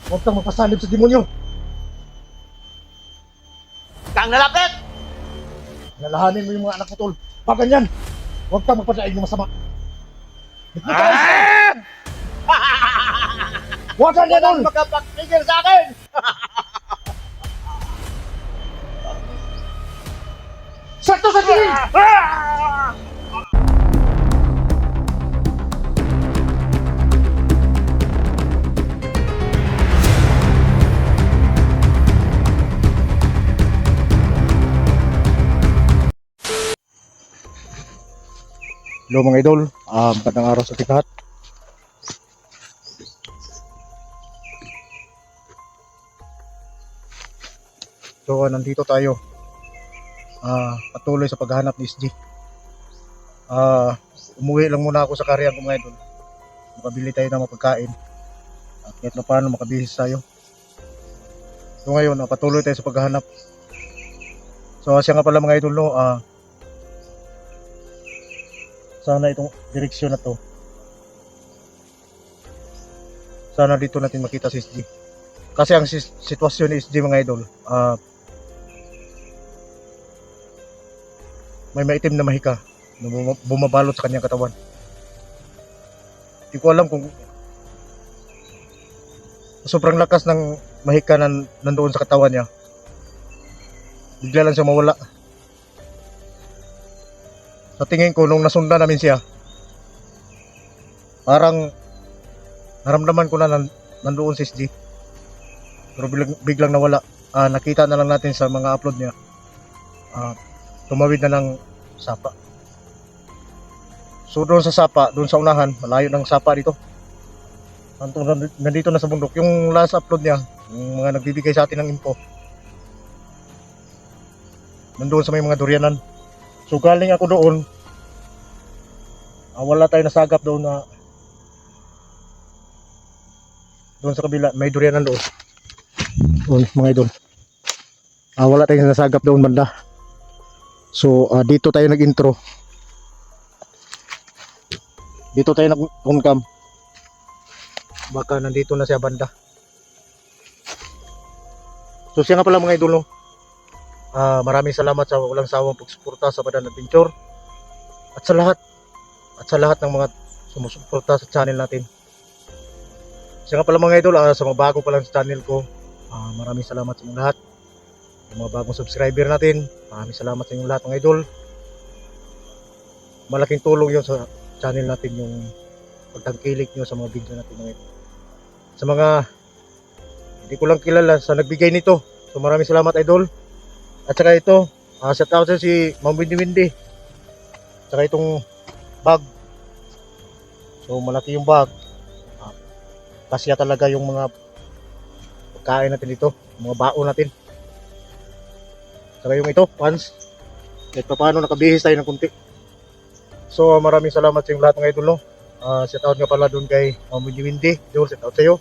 Huwag kang mapasanib sa demonyo. Kang nalapit! Nalahanin mo yung mga anak mo, tol. Pag ganyan, huwag kang magpadaig ng masama. Ah! Huwag kang Walang ganun! makapagpigil sa akin! Sakto sa tingin! Ah! Hello mga idol, magandang araw sa ating lahat. So nandito tayo, patuloy sa paghahanap ni SG. Umuwi lang muna ako sa karyan ko mga idol. Makabili tayo ng mapagkain at kahit na paano makabihis tayo. So ngayon, patuloy tayo sa paghahanap. So siya nga pala mga idol, no, sana itong direksyon na to, sana dito natin makita si SG. Kasi ang sitwasyon ni SG mga idol, may maitim na mahika na bumabalot sa kanyang katawan. Hindi ko alam kung sobrang lakas ng mahika na nandoon sa katawan niya, bigla lang siya mawala. Sa tingin ko, nung nasundan namin siya, parang naramdaman ko na nandoon si SG, pero biglang nawala. Nakita na lang natin sa mga upload niya, tumawid na ng sapa. So doon sa sapa, doon sa unahan, malayo ng sapa dito, nandito na sa bundok. Yung last upload niya, yung mga nagbibigay sa atin ng info, nandoon sa may mga durianan. So galing ako doon, wala tayo nasagap doon na doon sa kabila, may durianan doon. Doon mga idol, wala tayong nasagap doon banda. So dito tayo nag-intro, dito tayo nag-on-cam. Baka nandito na siya banda. So siya nga pala mga idol, no? Maraming salamat sa walang sawang pagsuporta sa Badan Adventure at sa lahat ng mga sumusuporta sa channel natin. Siya nga pala mga idol, sa mga bago pa lang sa channel ko, maraming salamat sa inyong lahat. Yung mga bagong subscriber natin, maraming salamat sa inyong lahat mga idol. Malaking tulong yun sa channel natin, yung pagtangkilik nyo sa mga video natin mga idol. Sa mga hindi ko lang kilala sa nagbigay nito, so maraming salamat idol. At saka ito, shout out sa si Ma'am Windy Windy. Saka itong bag. So malaki yung bag. Kasya talaga yung mga pagkain natin dito, mga baon natin. Saka yung ito, pants. Kahit pa paano nakabihis tayo ng kunti. So maraming salamat sa yung lahat ng idol, no. Shout out nga pala doon kay Ma'am Windy Windy, idol, shout out sa iyo.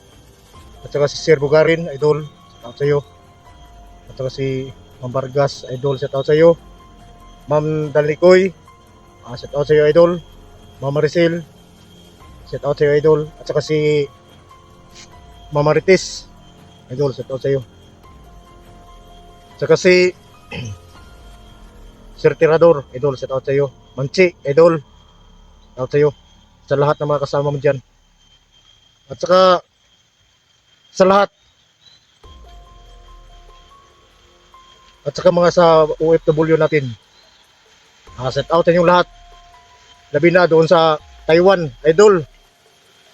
At saka si Sir Bugarin, idol, shout out sa iyo. At saka si Ma'am Vargas, idol, shout out sa iyo. Ma'am Dalikoy, shout out sa iyo idol. Ma'am Maricel, shout out sa iyo idol. At saka si Ma'am Marites, idol, shout out sa iyo. At saka si Sir Tirador, idol, shout out sa iyo. Manchi, idol, shout out sa iyo. Sa lahat ng mga kasama mo dyan. At saka sa lahat, at saka mga sa OFW natin, shout out sa inyong lahat. Labi na doon sa Taiwan, idol,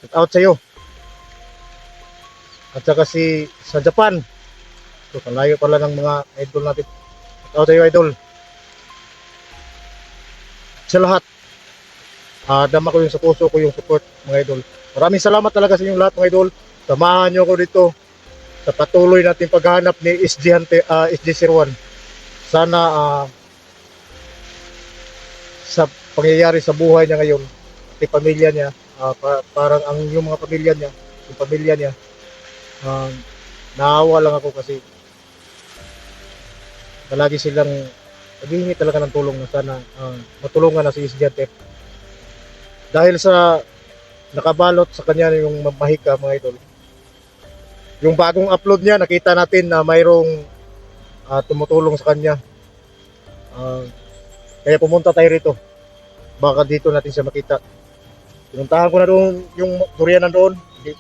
shout out sa iyo. At saka sa Japan, so malayo pala ng mga idol natin, shout out sa iyo idol. Sa lahat, dama ko yung sa puso ko yung support mga idol. Maraming salamat talaga sa inyong lahat mga idol. Samahan nyo ako dito sa patuloy natin paghahanap ni SG01. Sana sa pangyayari sa buhay niya ngayon, at pamilya niya, parang ang yung mga pamilya niya, yung pamilya niya, naawa lang ako kasi palagi silang naghihingi talaga ng tulong na sana matulungan na si SG01. Dahil sa nakabalot sa kanya yung mahika mga idol, Yung bagong upload niya, nakita natin na mayroong tumutulong sa kanya. Kaya pumunta tayo rito. Baka dito natin siya makita. Pinuntahan ko na doon yung durian nandoon.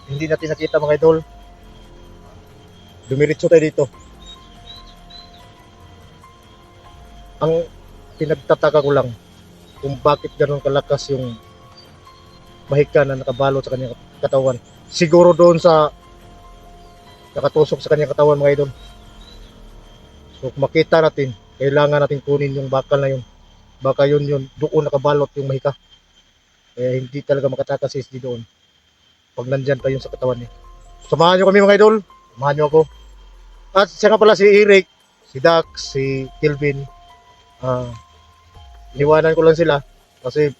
Hindi natin nakita mga idol. Dumiritso tayo dito. Ang pinagtataka ko lang kung bakit gano'n kalakas yung mahika na nakabalot sa kanyang katawan. Siguro doon sa nakatusok sa kanyang katawan mga idol. So kung makita natin, kailangan natin kunin yung bakal na yun. Baka yun doon nakabalot yung mahika. Kaya hindi talaga makatakas si SD doon pag nandyan pa yun sa katawan niya. Samahan nyo kami mga idol. Samahan nyo ako. At siya nga pala si Eric, si Dax, si Kelvin. Iniwanan ko lang sila kasi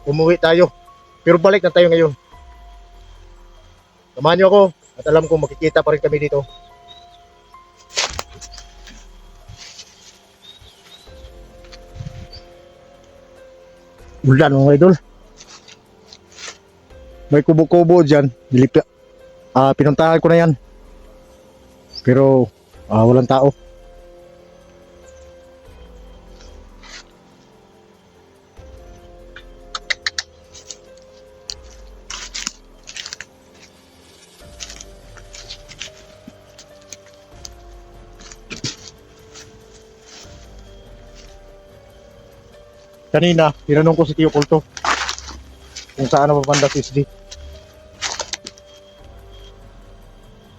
umuwi tayo. Pero balik na tayo ngayon. Samahan nyo ako at alam ko makikita pa rin kami dito. Ulan mga idol. May kubo-kubo dyan. Pinuntahan ko na yan. Pero walang tao. Kanina, tinanong ko si Tio Kulto kung saan na mabanda si SD.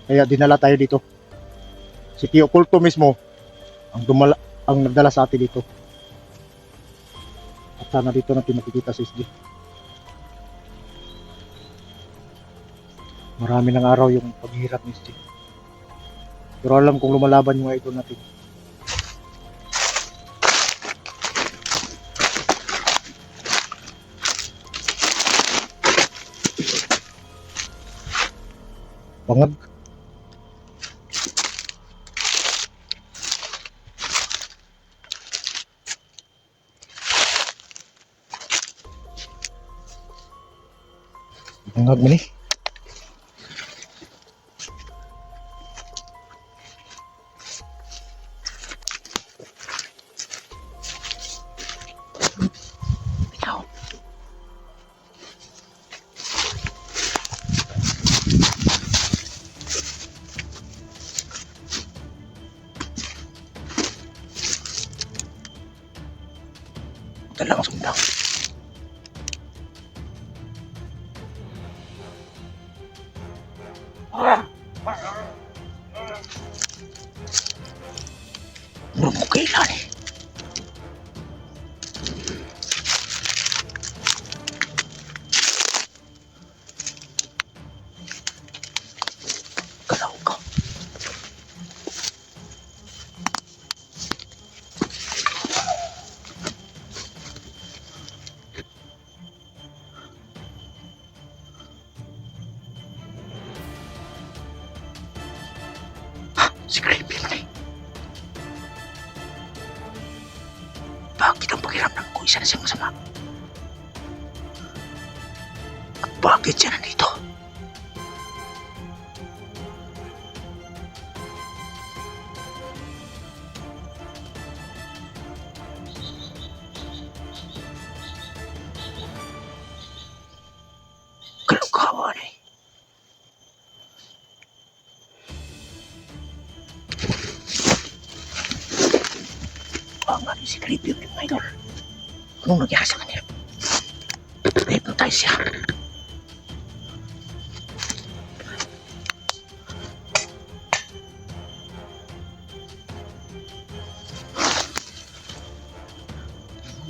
Kaya dinala tayo dito. Si Tio Kulto mismo ang nagdala sa atin dito. At sana dito natin makikita si SD. Marami ng araw yung paghihirap ni SD. Pero alam kong lumalaban yung mga idol natin. Bangag. Bangag mo ni. Dalang sundang. Murang ko kailan eh. Galaw ka. Si Creepy mo na eh. Bakit ang pakiramdam ko isa na siyang masama? At bakit siya nandito? Kalukawan eh. Si Creepy yung mga idol. Anong nagyari sa kanya? Na-hypnotize siya.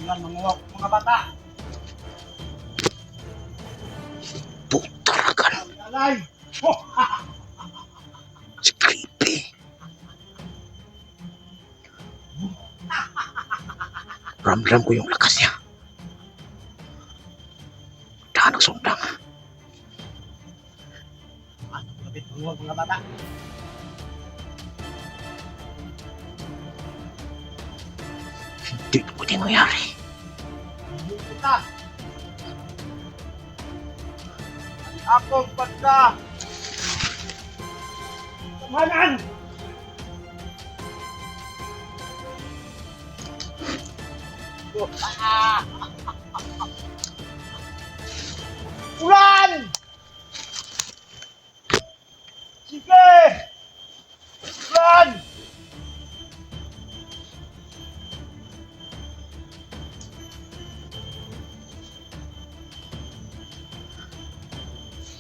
Yan, mga bata. Putaragan. Alay! Si Creepy. Ramdam ko yung lakas niya. Daan ang sundang. Kapit mo mga bata. Hindi na pwede mangyari. Kita. Akong banda. katotohanan! Ah! Ulan! Sige! Ulan!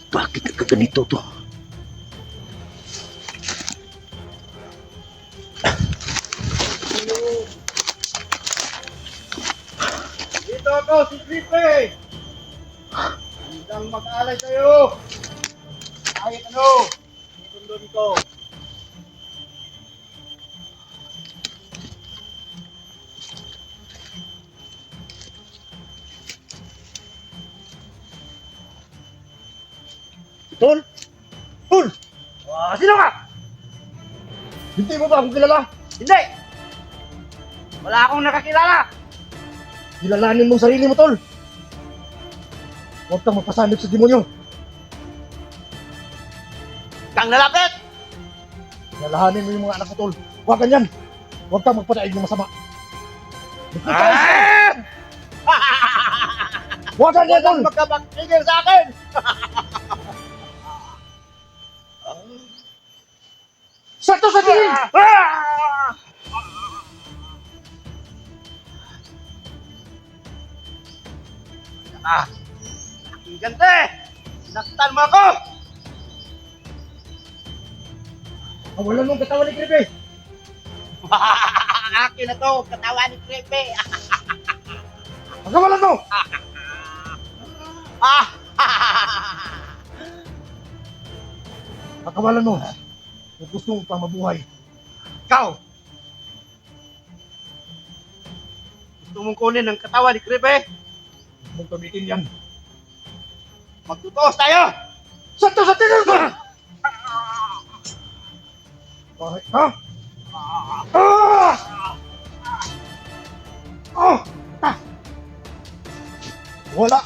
Bakit ganito to? Dito ako, si Creepy! Handang mag-alay sa'yo! Kahit ano, tutundon ko. Tol! Tol! Sino ka? Hindi mo ba akong kilala? Hindi! Wala akong nakakilala! Kilalanin mo ang sarili mo, Tol! Huwag kang magpasanib sa demonyo! Kang nalapit! Kilalahanin mo yung mga anak ko, Tol! Huwag ganyan! Huwag kang magpadaig ng masama! Ah! Huwag ganyan, Tol! Walang magkabaktigil sa akin! Sakto sa tingin! Ah! Ah! Aking gante! Sinaktan mo ako! Kawalan mo ang katawan ni Creepy! Akin na to, katawan ni Creepy! Pagkawalan mo! Ah! Pagkawalan mo! Kung gusto mo pang mabuhay, Ikaw! Gusto mong kunin ang katawan ni Creepy? huwag mong gamitin yan! Magtutuos tayo! Sakto sa tingin ko! Bakit, ha? Ah! Ah! Ah! Wala!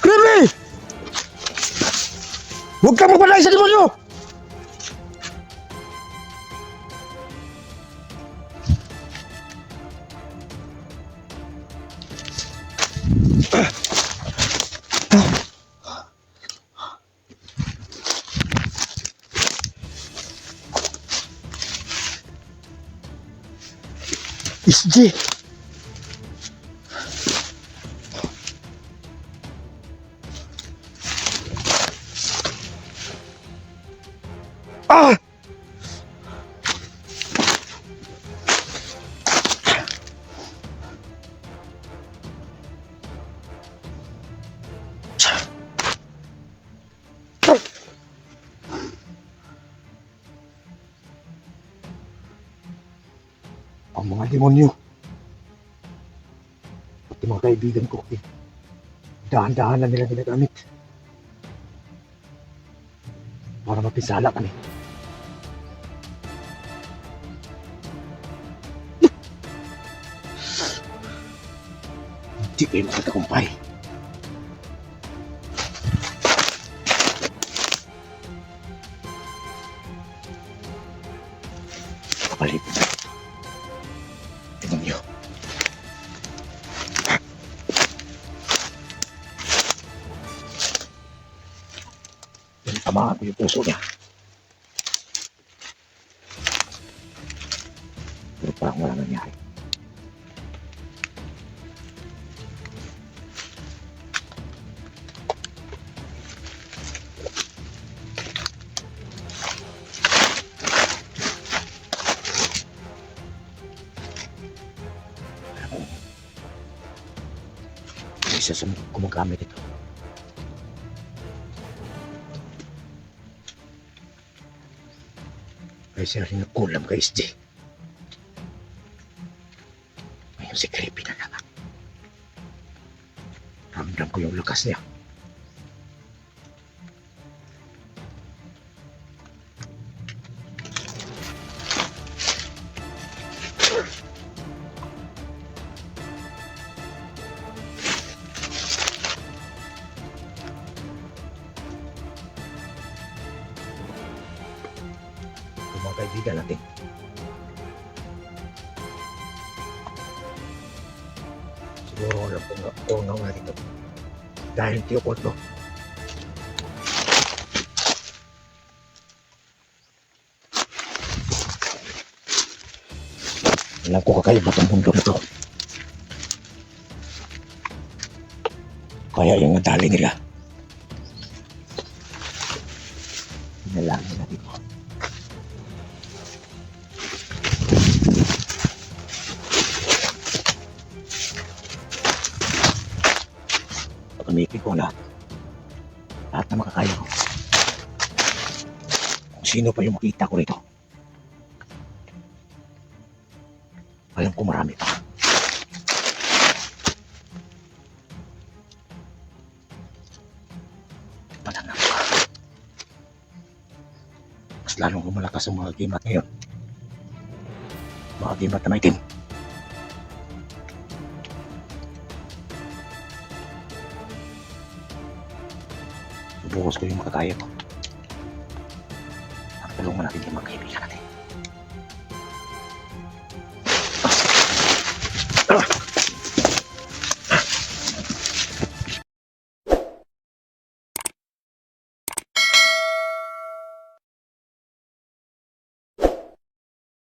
Creepy! Huwag kang magpalay sa demonyo! SG! Ah! Ang mga demonyo, pati mga kaibigan ko, dahan-dahan na nila ginagamit para mapisala kami. Hindi kayo makatakumpay. Kapalit na ito. Demonyo. Tamaan ko yung puso niya. Pero parang wala nangyari. Isa sa mga gumagamit ito. Kaya siya rin nagkulam kay SJ. Ngayon si Creepy na naman. Ramdam ko yung lakas niya. mga kaibigan natin. Siguro alam ko nga dito. Dahil Tio Corto. Alam ko kakaiba itong mundo na to. Kaya yung nadali nila. Inalangin natin ko. Pagkamipin ko lahat. Lahat na makakaya ko. Kung sino pa yung makita ko rito. Alam ko marami pa. Mananang ka. Mas lalong lumalakas ang mga gimat ngayon. Mga gimat na may itim. Bukas ko yung makakaya ko. Tulungan natin yung mga kaibigan natin.